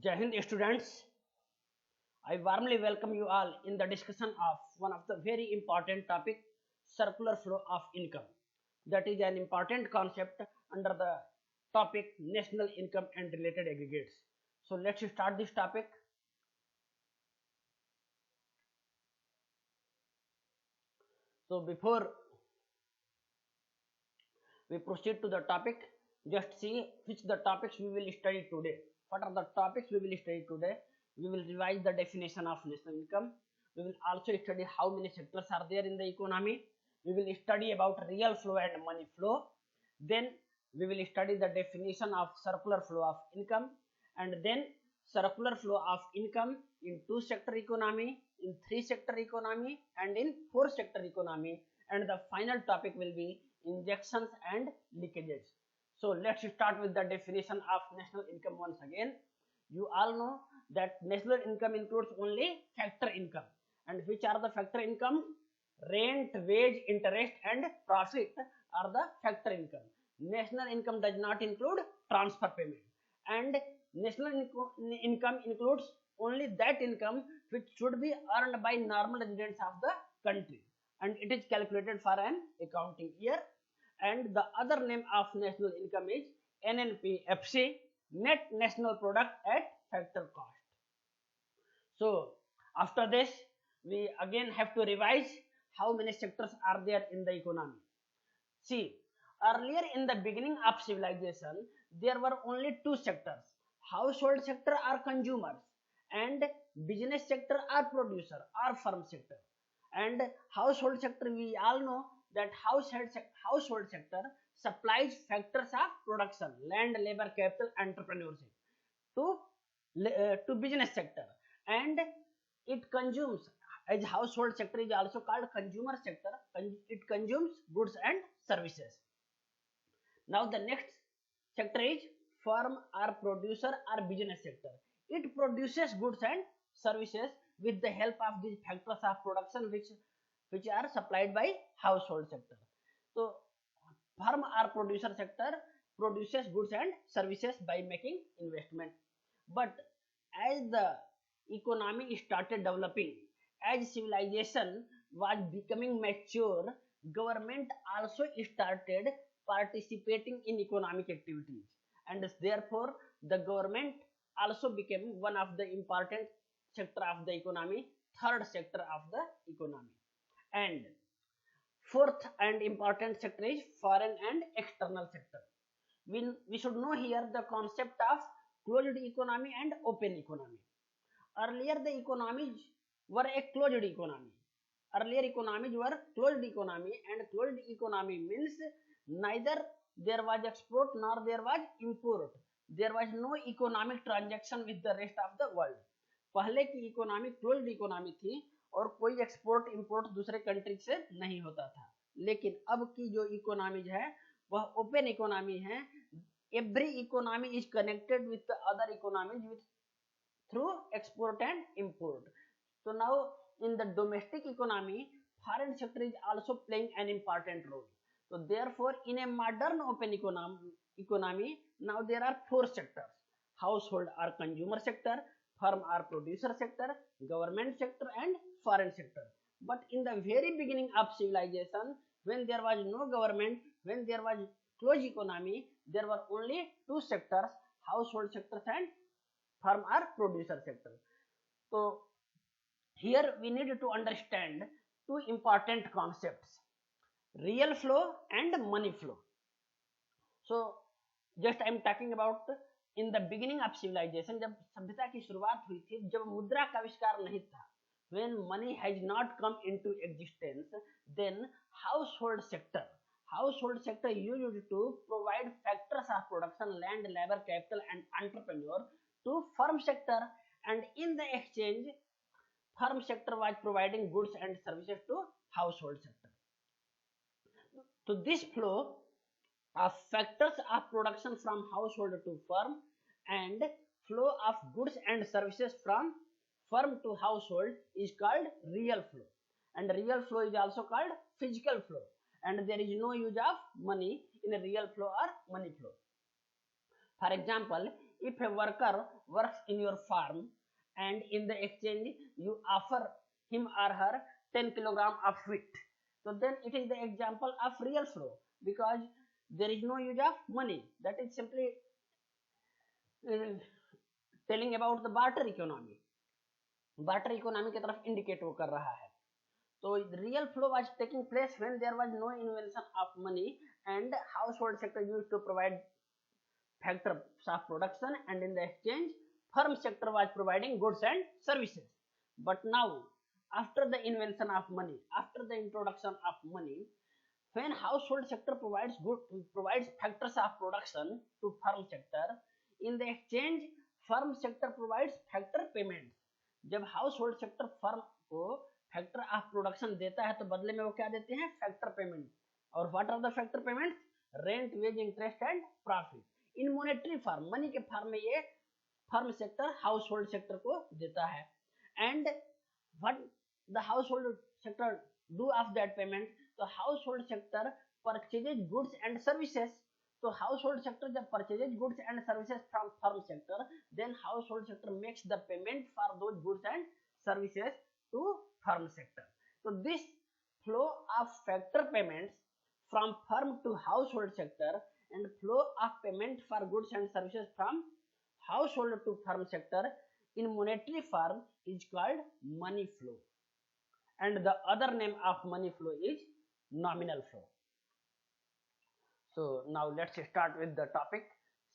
Jai Hind students, I warmly welcome you all in the discussion of one of the very important topic, circular flow of income. That is an important concept under the topic national income and related aggregates. So let's start this topic. So before we proceed to the topic, just see which the topics we will study today. What are the topics we will study today? We will revise the definition of national income. We will also study how many sectors are there in the economy. We will study about real flow and money flow. Then we will study the definition of circular flow of income, and then circular flow of income in two sector economy, in three sector economy, and in four sector economy. And the final topic will be injections and leakages. So let's start with the definition of national income once again. You all know that national income includes only factor income. And which are the factor income? Rent, wage, interest and profit are the factor income. National income does not include transfer payment. And national income includes only that income which should be earned by normal residents of the country. And it is calculated for an accounting year. And the other name of national income is NNPFC, net national product at factor cost. So after this we again have to revise how many sectors are there in the economy. See, earlier in the beginning of civilization there were only two sectors, household sector or consumers, and business sector or producer or firm sector. And household sector, we all know that household sector supplies factors of production, land, labor, capital, entrepreneurship to business sector, and it consumes, as household sector is also called consumer sector, it consumes goods and services. Now the next sector is firm or producer or business sector. It produces goods and services with the help of these factors of production which are supplied by household sector. So firm or producer sector produces goods and services by making investment. But as the economy started developing, as civilization was becoming mature, government also started participating in economic activities, and therefore the government also became one of the important sector of the economy, third sector of the economy. And fourth and important sector is foreign and external sector. We should know here the concept of closed economy and open economy. Earlier the economies were a closed economy. Earlier economies were closed economy, and closed economy means neither there was export nor there was import. There was no economic transaction with the rest of the world. पहले की economy closed economy थी और कोई export import दूसरे country से नहीं होता था, लेकिन अब की जो इकोनॉमीज है वह ओपन इकोनॉमी है. Every economy is connected with other economies with through export and import. So now in the domestic economy, foreign sector is also playing an important role. So therefore in a modern open economy now there are four sectors: household or consumer sector, firm or producer sector, government sector and foreign sector. But in the very beginning of civilization, when there was no government, when there was closed economy, there were only two sectors, household sectors and firm or producer sector. So here we need to understand two important concepts, real flow and money flow. So just I am talking about in the beginning of civilization, जब सभ्यता की शुरुआत हुई थी, जब मुद्रा का आविष्कार नहीं था, when money has not come into existence, then household sector used to provide factors of production, land, labor, capital and entrepreneur to firm sector, and in the exchange firm sector was providing goods and services to household sector. So this flow of factors of production from household to firm and flow of goods and services from firm to household is called real flow, and real flow is also called physical flow, and there is no use of money in a real flow or money flow. For example, if a worker works in your farm and in the exchange you offer him or her 10 kilogram of wheat, so then it is the example of real flow, because there is no use of money. That is simply telling about the barter economy. barter economy की तरफ indicate वो कर रहा है. So the real flow was taking place when there was no invention of money and household sector used to provide factors of production, and in the exchange firm sector was providing goods and services. But now, after the invention of money, after the introduction of money, when household sector provides factors of production to firm sector, in the exchange firm sector provides factor payments. जब household sector firm को factor of production देता है तो बदले में वो क्या देते हैं, फैक्टर पेमेंट. और what are the factor payments, rent, wage, interest and profit. In monetary form, money के फॉर्म में ये फर्म सेक्टर हाउसहोल्ड सेक्टर को देता है. And what the household sector do of that payment, तो household sector purchases goods and services. तो household sector जब purchases goods and services from firm sector, then household sector makes the payment for those goods and services to firm sector. So this flow of factor payments from firm to household sector and flow of payment for goods and services from household to firm sector in monetary form is called money flow, and the other name of money flow is nominal flow. So now let's start with the topic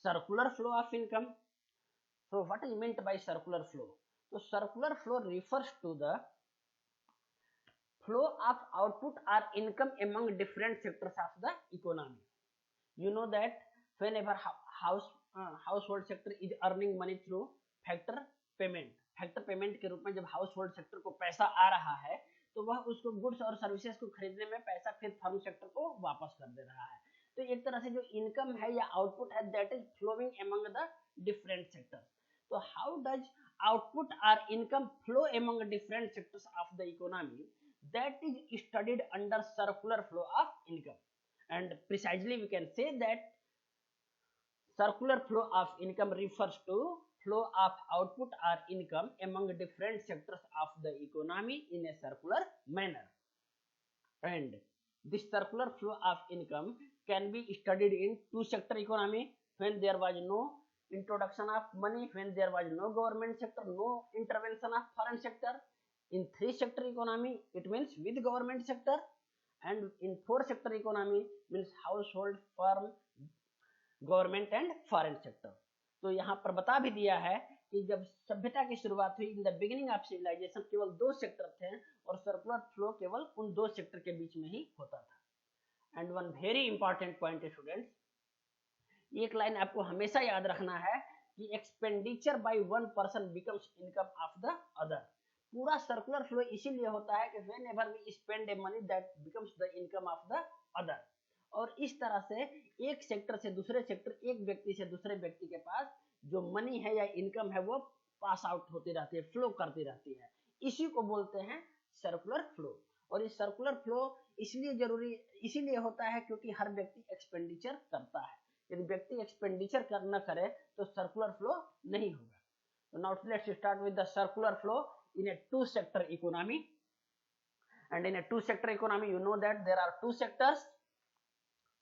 circular flow of income. So what is meant by circular flow? So circular flow refers to the flow of output or income among different sectors of the economy. You know that whenever household sector is earning money through factor payment के रूप में जब household sector को पैसा आ रहा है तो वह उसको गुड्स और सर्विसेज को खरीदने में पैसा फिर फर्म सेक्टर को वापस कर दे रहा है. तो एक तरह से जो इनकम है या आउटपुट है that is flowing among the different sectors. तो हाउ डज आउटपुट और income flow among different sectors of the economy, that is studied under circular flow of income, and precisely we can say that circular flow of income refers to flow of output or income among different sectors of the economy in a circular manner. And this circular flow of income can be studied in two sector economy when there was no introduction of money, when there was no government sector, no intervention of foreign sector. In three sector economy it means with government sector, and in four sector economy means household, firm, government and foreign sector. तो यहाँ पर बता भी दिया है कि जब सभ्यता की शुरुआत हुई in the beginning of civilization केवल दो सेक्टर थे और सर्कुलर फ्लो केवल उन दो सेक्टर के बीच में ही होता था. And one very important point students, एक लाइन आपको हमेशा याद रखना है कि expenditure by one person becomes income of the other. पूरा सर्कुलर फ्लो इसीलिए होता है कि whenever we spend a money that becomes the income of the other. और इस तरह से एक सेक्टर से दूसरे सेक्टर, एक व्यक्ति से दूसरे व्यक्ति के पास जो मनी है या इनकम है वो पास आउट होती रहती है, फ्लो करती रहती है. इसी को बोलते हैं सर्कुलर फ्लो. और इस सर्कुलर फ्लो इसीलिए होता है क्योंकि हर व्यक्ति एक्सपेंडिचर करता है. यदि व्यक्ति एक्सपेंडिचर न करे तो सर्कुलर फ्लो नहीं होगा. Now let's start with the circular flow in a two sector economy. And in a two sector economy you know that there are two sectors,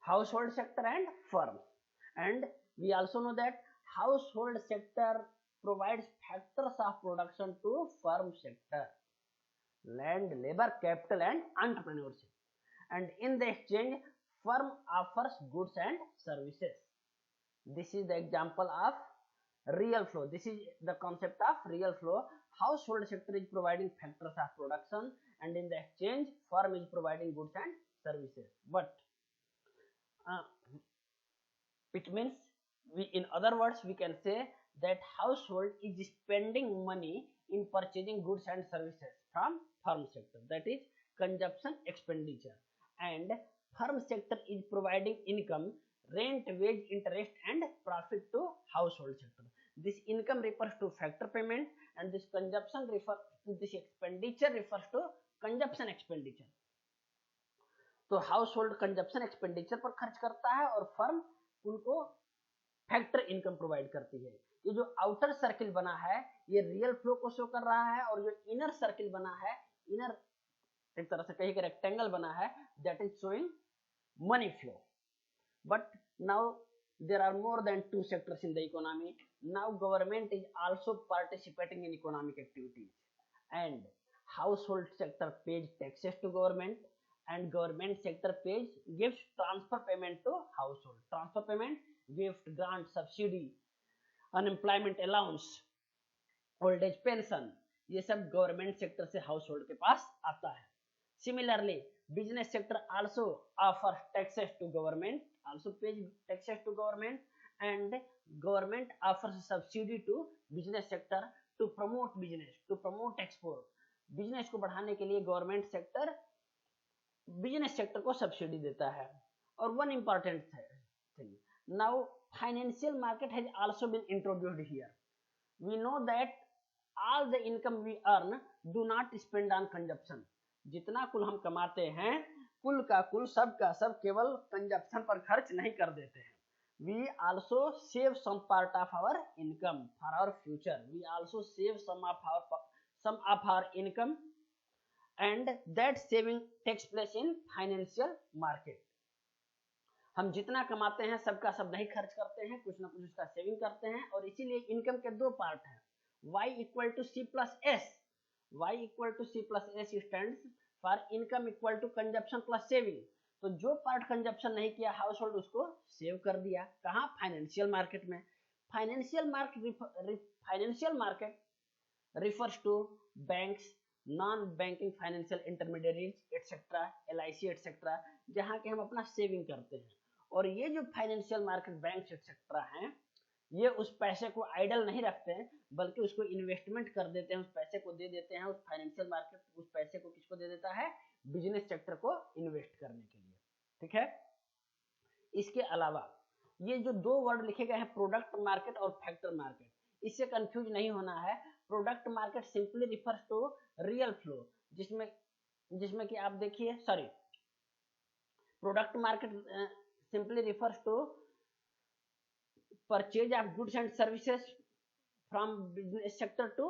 household sector and firm. And we also know that household sector provides factors of production to firm sector, land, labor, capital and entrepreneurship. And in the exchange firm offers goods and services. This is the example of real flow. This is the concept of real flow. Household sector is providing factors of production and in the exchange firm is providing goods and services. But it means in other words we can say that household is spending money in purchasing goods and services from firm sector, that is consumption expenditure, and firm sector is providing income, rent, wage, interest and profit to household sector. This income refers to factor payment and this expenditure refers to consumption expenditure. तो house hold consumption expenditure पर खर्च करता है और firm उनको factor income provide करती है। ये जो आउटर सर्किल बना है ये रियल फ्लो को शो कर रहा है, और जो इनर सर्किल बना है, इनर एक तरह से कहीं का रेक्टेंगल बना है, that is showing money flow. But now there are more than two sectors in the economy. Now government is also participating in economic activities, and household sector pays taxes to government, and government sector pays gives transfer payment to household. Transfer payment, gift, grant, subsidy, unemployment allowance, old age pension, ये सब government sector से household के पास आता है। Similarly business sector also offer taxes to government, also pays taxes to government, and government offers subsidy to business sector to promote business, to promote export. Business को बढ़ाने के लिए government sector business sector को subsidy देता है। और one important thing, now financial market has also been introduced here. We know that all the income we earn do not spend on consumption. जितना कुल हम कमाते हैं कुल का कुल सब का सब केवल कंजप्शन पर खर्च नहीं कर देते हैं। We also save some part of our income for our future. We also save some of our income, and that saving takes place in financial market. हम जितना कमाते हैं सबका सब नहीं खर्च करते हैं, कुछ ना कुछ उसका सेविंग करते हैं, और इसीलिए इनकम के दो पार्ट हैं, y equal to c plus s. y equal to c plus s stands for income equal to consumption plus saving. तो जो पार्ट कंजप्शन नहीं किया हाउस होल्ड उसको सेव कर दिया, कहाँ? फाइनेंशियल मार्केट में। Financial market refers to banks, non banking financial intermediaries etcetera, LIC etcetera, जहाँ के हम अपना सेविंग करते हैं। और ये जो फाइनेंशियल मार्केट बैंक्स एटसेट्रा हैं, ये उस पैसे को आइडल नहीं रखते हैं, बल्कि उसको इन्वेस्टमेंट कर देते हैं, उस पैसे को दे देते हैं। उस फाइनेंशियल मार्केट उस पैसे को किसको दे देता है? बिजनेस सेक्टर को इन्वेस्ट करने के लिए। ठीक है। इसके अलावा ये जो दो वर्ड लिखे गए हैं प्रोडक्ट मार्केट और फैक्टर मार्केट, इससे कंफ्यूज नहीं होना है। Product market simply refers to real flow, जिसमें कि आप देखिए, sorry, product market simply refers to purchase of goods and services from business sector to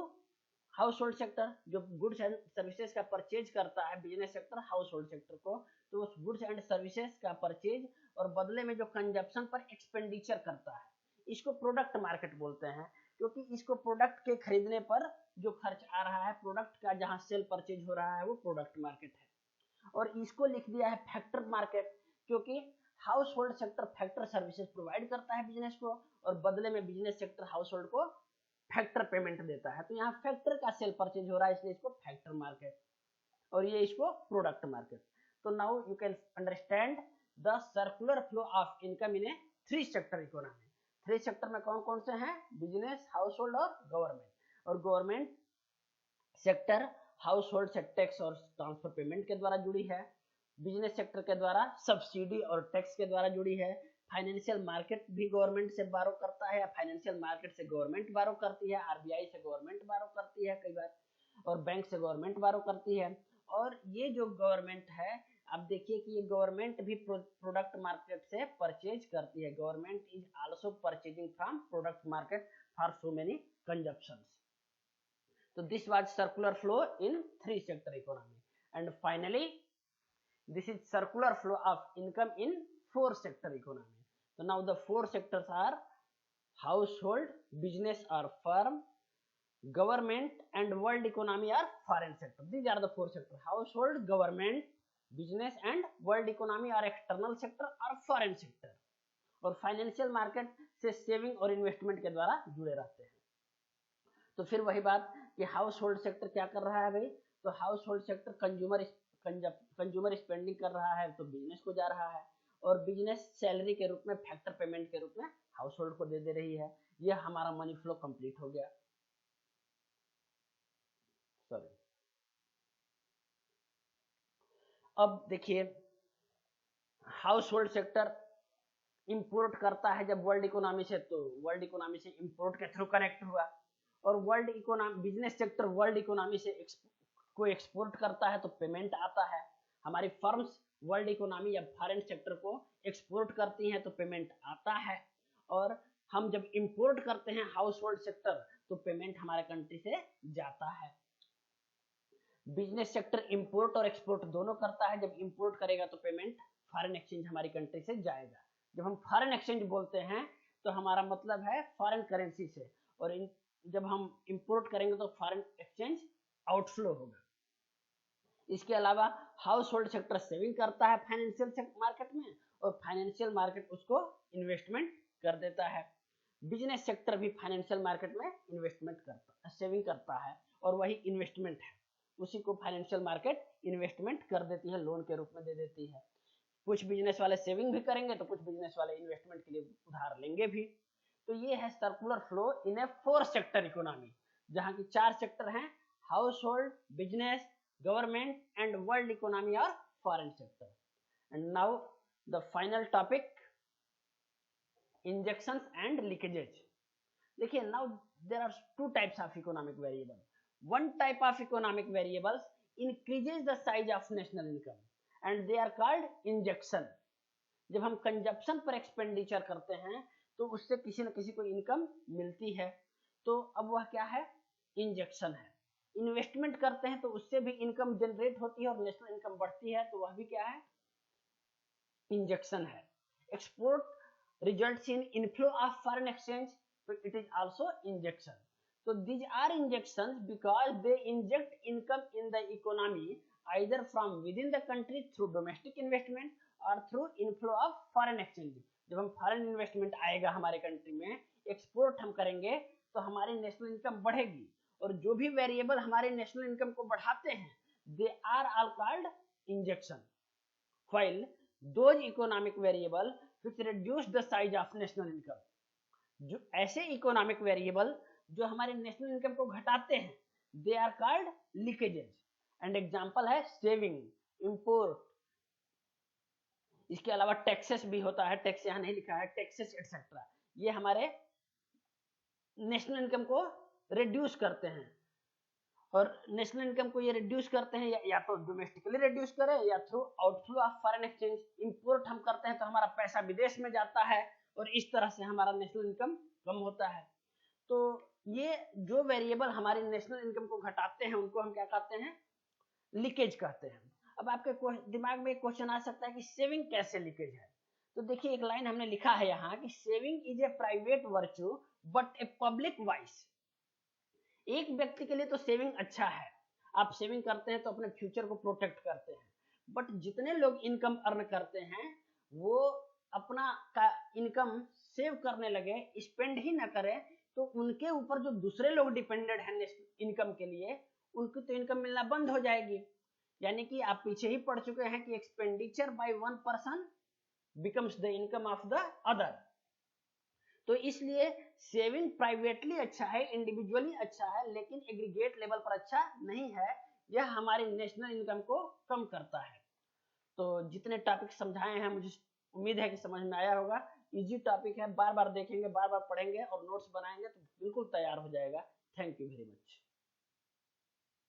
household sector. जो गुड्स एंड सर्विसेज का परचेज करता है business sector household sector को, तो उस गुड्स एंड सर्विसेज का परचेज और बदले में जो कंजप्शन पर एक्सपेंडिचर करता है, इसको प्रोडक्ट मार्केट बोलते हैं। क्योंकि इसको प्रोडक्ट के खरीदने पर जो खर्च आ रहा है, प्रोडक्ट का जहां सेल परचेज हो रहा है, वो प्रोडक्ट मार्केट है। और इसको लिख दिया है फैक्टर मार्केट, क्योंकि house hold sector factor services provide करता है बिजनेस को, और बदले में बिजनेस सेक्टर हाउस होल्ड को फैक्टर पेमेंट देता है। तो यहाँ फैक्टर का सेल परचेज हो रहा है, इसलिए इसको फैक्टर मार्केट, और ये इसको प्रोडक्ट मार्केट। तो now you can understand the circular flow of income in A 3 sector economy. 3 sector में कौन कौन से हैं? बिजनेस, हाउस होल्ड और गवर्नमेंट। और गवर्नमेंट सेक्टर हाउस होल्ड से टैक्स और ट्रांसफर पेमेंट के द्वारा जुड़ी है, बिजनेस सेक्टर के द्वारा सब्सिडी और टैक्स के द्वारा जुड़ी है, फाइनेंशियल मार्केट भी गवर्नमेंट से बारो करता है, या फाइनेंशियल मार्केट से गवर्नमेंट बारो करती है, RBI से गवर्नमेंट बारो करती है कई बार, और बैंक से गवर्नमेंट बारो करती है। और ये जो गवर्नमेंट है, आप देखिए कि ये गवर्नमेंट भी प्रोडक्ट मार्केट से परचेज करती है। Government is also purchasing from product market for so many consumptions. तो this was circular flow in 3 sector economy, and finally this is circular flow of income in 4 sector economy. So now the 4 sectors are household, business or firm, government and world economy or foreign sector. These are the 4 sectors: household, government, business and world economy or external sector or foreign sector. और financial market से saving और investment के द्वारा जुड़े रहते हैं। तो फिर वही बात कि हाउस होल्ड सेक्टर क्या कर रहा है भाई? तो house hold sector consumer spending कर रहा है, तो बिजनेस को जा रहा है, और बिजनेस सैलरी के रूप में, फैक्टर पेमेंट के रूप में हाउस होल्ड को दे रही है। ये हमारा मनी फ्लो कंप्लीट हो गया। सॉरी, अब देखिए, हाउस होल्ड सेक्टर इंपोर्ट करता है जब वर्ल्ड इकोनॉमी से, तो वर्ल्ड इकोनॉमी से इंपोर्ट के थ्रू कनेक्ट हुआ, और world economy business sector world economy से को एक्सपोर्ट करता है, तो पेमेंट आता है। हमारी फर्म्स वर्ल्ड इकोनॉमी या फॉरेन सेक्टर को एक्सपोर्ट करती हैं, तो पेमेंट आता है। और हम जब इंपोर्ट करते हैं हाउस होल्ड सेक्टर तो पेमेंट हमारे कंट्री से जाता है। बिजनेस सेक्टर इंपोर्ट और एक्सपोर्ट दोनों करता है। जब इंपोर्ट करेगा तो पेमेंट फॉरेन एक्सचेंज हमारी कंट्री से जाएगा। जब हम फॉरेन एक्सचेंज बोलते हैं तो हमारा मतलब है फॉरेन करेंसी से, और जब हम इंपोर्ट करेंगे तो फॉरेन एक्सचेंज आउटफ्लो होगा। इसके अलावा हाउस होल्ड सेक्टर सेविंग करता है फाइनेंशियल मार्केट में, और फाइनेंशियल मार्केट उसको इन्वेस्टमेंट कर देता है। बिजनेस सेक्टर भी फाइनेंशियल मार्केट में इन्वेस्टमेंट करता है, सेविंग करता है, और वही इन्वेस्टमेंट है, उसी को फाइनेंशियल मार्केट इन्वेस्टमेंट कर देती है, लोन के रूप में दे देती है। कुछ बिजनेस वाले सेविंग भी करेंगे तो कुछ बिजनेस वाले इन्वेस्टमेंट के लिए उधार लेंगे भी। तो ये है circular flow in a 4 sector economy, जहां की 4 सेक्टर हैं, household, business, government and world economy और foreign sector. And now the final topic, injections and leakages. देखिए, now there are 2 types of economic variable. One type of economic variables increases the size of national income and they are called injection. जब हम consumption पर expenditure करते हैं तो उससे किसी न किसी को इनकम मिलती है, तो अब वह क्या है, इंजेक्शन है। इन्वेस्टमेंट करते हैं तो उससे भी इनकम जनरेट होती है और नेशनल इनकम बढ़ती है, तो वह भी क्या है, इंजेक्शन है। Export results in inflow of foreign exchange, तो it is also injection. So these are injections because they inject income in the economy either from within the country through domestic investment or through inflow of foreign exchange. जब हम foreign investment आएगा हमारे country में, export हम करेंगे तो हमारी national income बढ़ेगी, और जो भी वेरिएबल हमारे नेशनल इनकम को बढ़ाते हैं they are all called injection, while those economic variable which reduce the size of national income, जो ऐसे इकोनॉमिक वेरिएबल जो हमारे नेशनल इनकम को घटाते हैं they are called leakages. And example है सेविंग, इंपोर्ट। इसके अलावा टैक्सेस भी होता है, टैक्स यहाँ नहीं लिखा है, टैक्सेस एटसेट्रा, ये हमारे नेशनल इनकम को रिड्यूस करते हैं, और नेशनल इनकम को ये रिड्यूस करते हैं या तो डोमेस्टिकली रिड्यूस करें या through outflow of foreign exchange. Import हम करते हैं तो हमारा पैसा विदेश में जाता है और इस तरह से हमारा नेशनल इनकम कम होता है। तो ये जो वेरिएबल हमारी नेशनल इनकम को घटाते हैं उनको हम क्या कहते हैं, लीकेज कहते हैं। अब आपके दिमाग में एक क्वेश्चन आ सकता है कि सेविंग कैसे लीकेज है। तो देखिए, एक लाइन हमने लिखा है यहाँ कि saving is a private virtue but a public vice. एक व्यक्ति के लिए तो सेविंग अच्छा है, आप सेविंग करते हैं तो अपने फ्यूचर को प्रोटेक्ट करते हैं, बट जितने लोग इनकम अर्न करते हैं वो अपना इनकम सेव करने लगे, स्पेंड ही ना करें, तो उनके ऊपर जो दूसरे लोग डिपेंडेंट हैं इनकम के लिए, उनको तो इनकम मिलना बंद हो जाएगी। यानी कि आप पीछे ही पढ़ चुके हैं कि expenditure by one person becomes the income of the other. तो इसलिए सेविंग प्राइवेटली अच्छा है, इंडिविजुअली अच्छा है, लेकिन एग्रीगेट लेवल पर अच्छा नहीं है। यह हमारी नेशनल इनकम को कम करता है। तो जितने टॉपिक समझाए हैं मुझे उम्मीद है कि समझ में आया होगा। इजी टॉपिक है, बार बार देखेंगे, बार बार पढ़ेंगे और नोट्स बनाएंगे तो बिल्कुल तैयार हो जाएगा। Thank you very much.